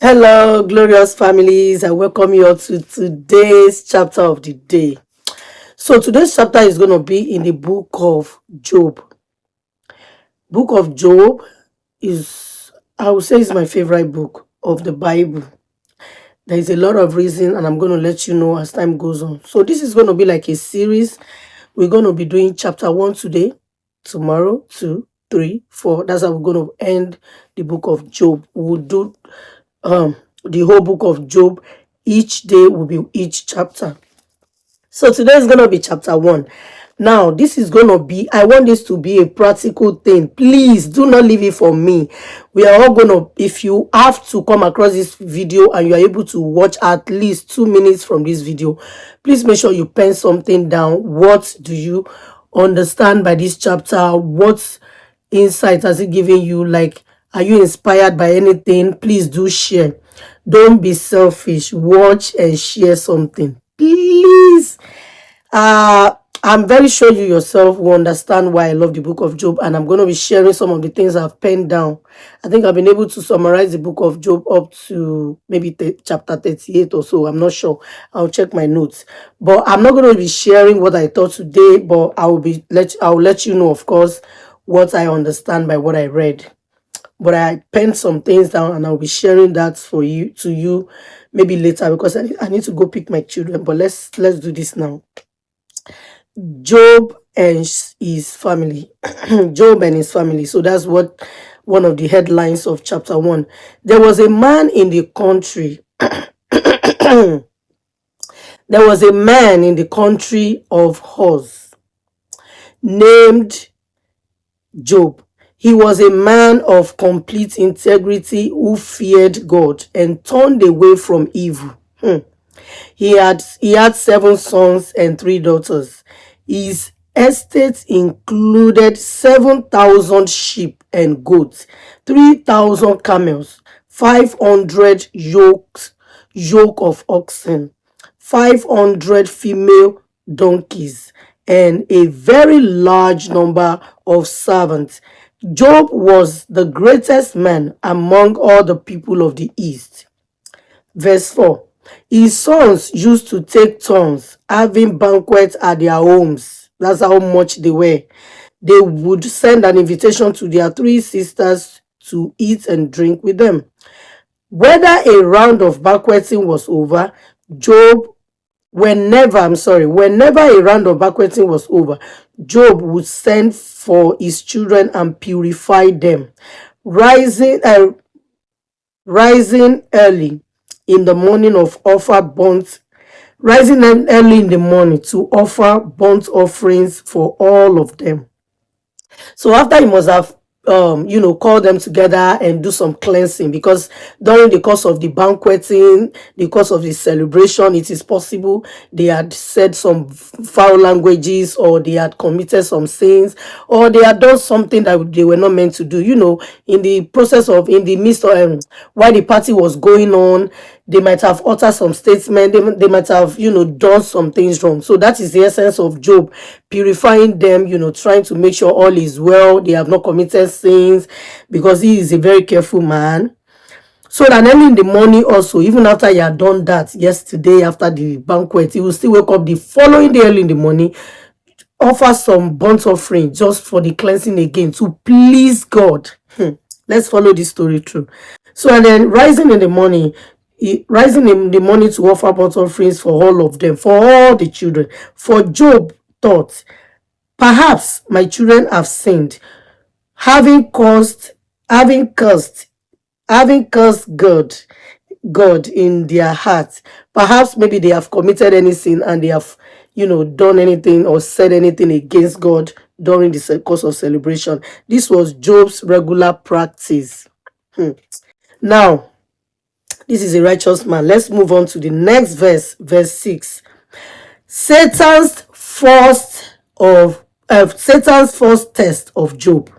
Hello, glorious families. I welcome you all to today's chapter of the day. So, today's chapter is going to be in the book of Job. Book of Job is, I would say, is my favorite book of the Bible. There is a lot of reason, and I'm going to let you know as time goes on. So, this is going to be like a series. We're going to be doing chapter 1 today, tomorrow, 2, 3, 4. That's how we're going to end the book of Job. We'll do the whole book of Job. Each day will be each chapter. So today is going to be chapter 1. Now, this is going to be, I want this to be a practical thing. Please do not leave it for me. We are all going to, if you have to come across this video and you are able to watch at least 2 minutes from this video, please make sure you pen something down. What do you understand by this chapter? What insight has it given you? Like, are you inspired by anything? Please do share. Don't be selfish. Watch and share something, please. I'm very sure you yourself will understand why I love the book of Job, and I'm going to be sharing some of the things I've penned down. I think I've been able to summarize the book of Job up to maybe chapter 38 or so. I'm not sure. I'll check my notes. But I'm not going to be sharing what I thought today, but I'll let you know, of course, what I understand by what I read. But I penned some things down and I'll be sharing that to you maybe later, because I need to go pick my children. But let's do this now. Job and his family. Job and his family. So that's what one of the headlines of chapter 1. There was a man in the country. There was a man in the country of Uz named Job. He was a man of complete integrity who feared God and turned away from evil. He had 7 sons and 3 daughters. His estate included 7,000 sheep and goats, 3,000 camels, 500 yoke of oxen, 500 female donkeys, and a very large number of servants. Job was the greatest man among all the people of the East. Verse 4. His sons used to take turns having banquets at their homes. That's how much they were. They would send an invitation to their 3 sisters to eat and drink with them. Whether a round of banqueting was over, whenever a round of banqueting was over, Job would send for his children and purify them, rising early in the morning to offer burnt offerings for all of them. So after he must have call them together and do some cleansing, because during the course of the banqueting, the course of the celebration, it is possible they had said some foul languages, or they had committed some sins, or they had done something that they were not meant to do. In the midst of while the party was going on, they might have uttered some statement, they might have done some things wrong. So that is the essence of Job, purifying them, trying to make sure all is well, they have not committed sins, because he is a very careful man. So that early in the morning also, even after he had done that yesterday after the banquet, he will still wake up the following day early in the morning, offer some burnt offering just for the cleansing again, to please God. Let's follow this story through. So, and then rising in the morning to offer burnt offerings for all of them, for all the children. For Job thought, perhaps my children have sinned, having cursed God in their hearts. Perhaps maybe they have committed any sin, and they have done anything or said anything against God during the course of celebration. This was Job's regular practice. Now, this is a righteous man. Let's move on to the next verse 6. Satan's first test of Job.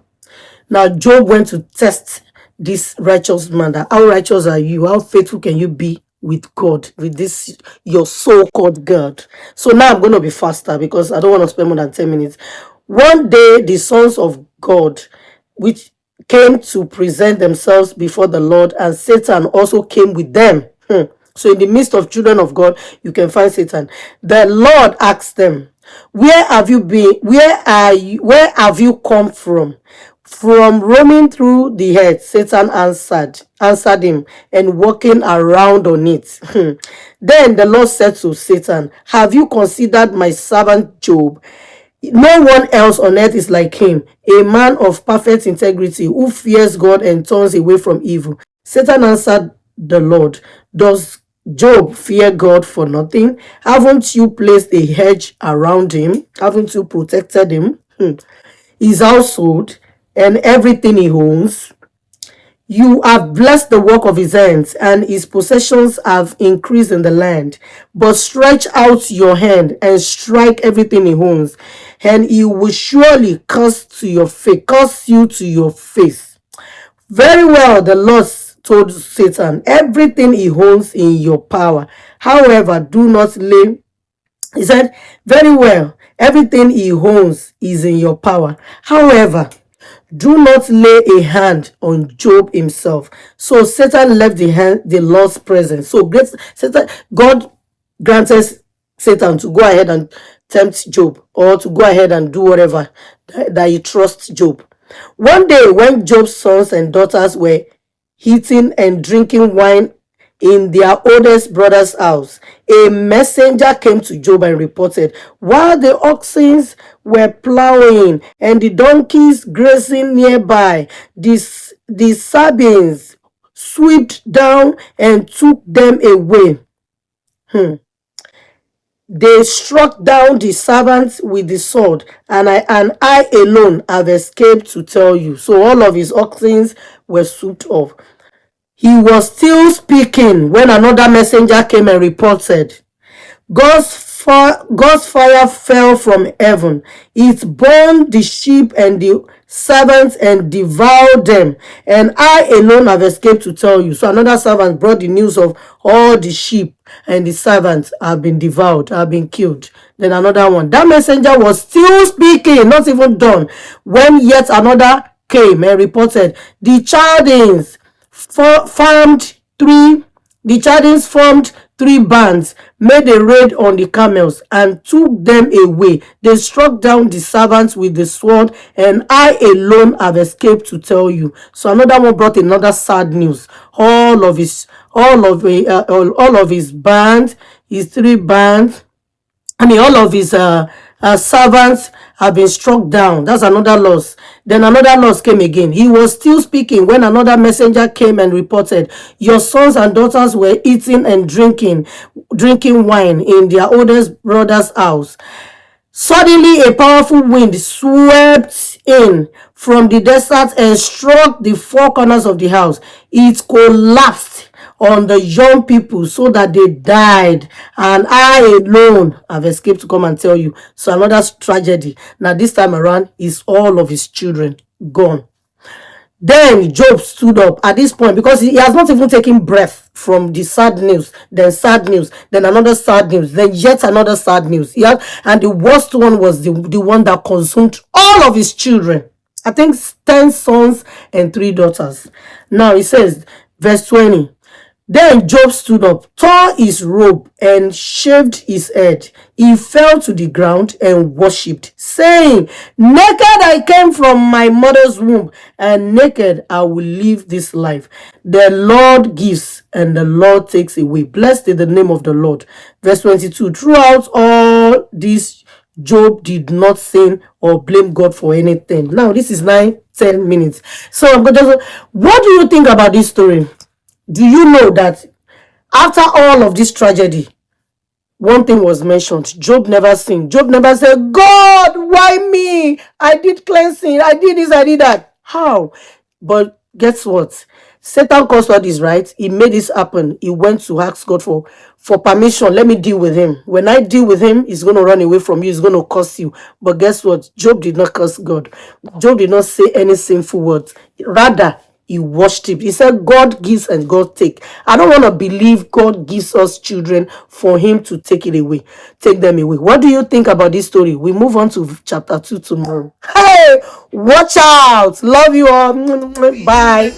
Now, Job went to test this righteous man. That how righteous are you? How faithful can you be with God, with this your so-called God? So now I'm going to be faster, because I don't want to spend more than 10 minutes. One day, the sons of God, which came to present themselves before the Lord, and Satan also came with them. So in the midst of children of God, you can find Satan. The Lord asked them, where have you been? Where have you come from? From roaming through the earth, Satan answered him, and walking around on it. Then the Lord said to Satan, have you considered my servant Job? No one else on earth is like him, a man of perfect integrity who fears God and turns away from evil. Satan answered the Lord, does Job fear God for nothing? Haven't you placed a hedge around him? Haven't you protected him, his household, and everything he owns? You have blessed the work of his hands, and his possessions have increased in the land. But stretch out your hand and strike everything he owns, and he will surely curse you to your face. Very well, the Lord told Satan, everything he owns in your power. However, do not lay. He said, very well, everything he owns is in your power. However, do not lay a hand on Job himself. So Satan left the Lord's presence. So God granted Satan to go ahead and tempt Job, or to go ahead and do whatever that he trusts Job. One day, when Job's sons and daughters were eating and drinking wine in their oldest brother's house, a messenger came to Job and reported, while the oxen were plowing and the donkeys grazing nearby, the Sabeans swooped down and took them away. They struck down the servants with the sword, and I alone have escaped to tell you. So all of his oxen were swooped off. He was still speaking when another messenger came and reported, God's fire fell from heaven. It burned the sheep and the servants and devoured them, and I alone have escaped to tell you. So another servant brought the news of all the sheep and the servants have been devoured, have been killed. Then another one. That messenger was still speaking, not even done, when yet another came and reported, the Chaldeans formed three bands, made a raid on the camels, and took them away. They struck down the servants with the sword, and I alone have escaped to tell you. So another one brought another sad news. All of his bands, his three bands, all of his servants have been struck down. That's another loss. Then another loss came again. He was still speaking when another messenger came and reported, your sons and daughters were eating and drinking wine in their oldest brother's house. Suddenly, a powerful wind swept in from the desert and struck the four corners of the house. It collapsed on the young people so that they died, and I alone have escaped to come and tell you. So another tragedy. Now this time around is all of his children gone. Then Job stood up at this point, because he has not even taken breath from the sad news, then another sad news, then yet another sad news. And the worst one was the one that consumed all of his children. I think 10 sons and 3 daughters. Now it says, verse 20. Then Job stood up, tore his robe, and shaved his head. He fell to the ground and worshipped, saying, naked I came from my mother's womb, and naked I will live this life. The Lord gives, and the Lord takes away. Blessed is the name of the Lord. Verse 22. Throughout all this, Job did not sin or blame God for anything. Now, this is 9-10 minutes. So, what do you think about this story? Do you know that after all of this tragedy, one thing was mentioned? Job never sinned. Job never said, God, why me? I did cleansing. I did this, I did that. How? But guess what? Satan caused all this, right? He made this happen. He went to ask God for permission. Let me deal with him. When I deal with him, he's going to run away from you. He's going to curse you. But guess what? Job did not curse God. Job did not say any sinful words. Rather, He worshipped. He said, God gives and God take. I don't want to believe God gives us children for him to take it away, take them away. What do you think about this story? We move on to chapter 2 tomorrow. Hey, watch out. Love you all. Bye.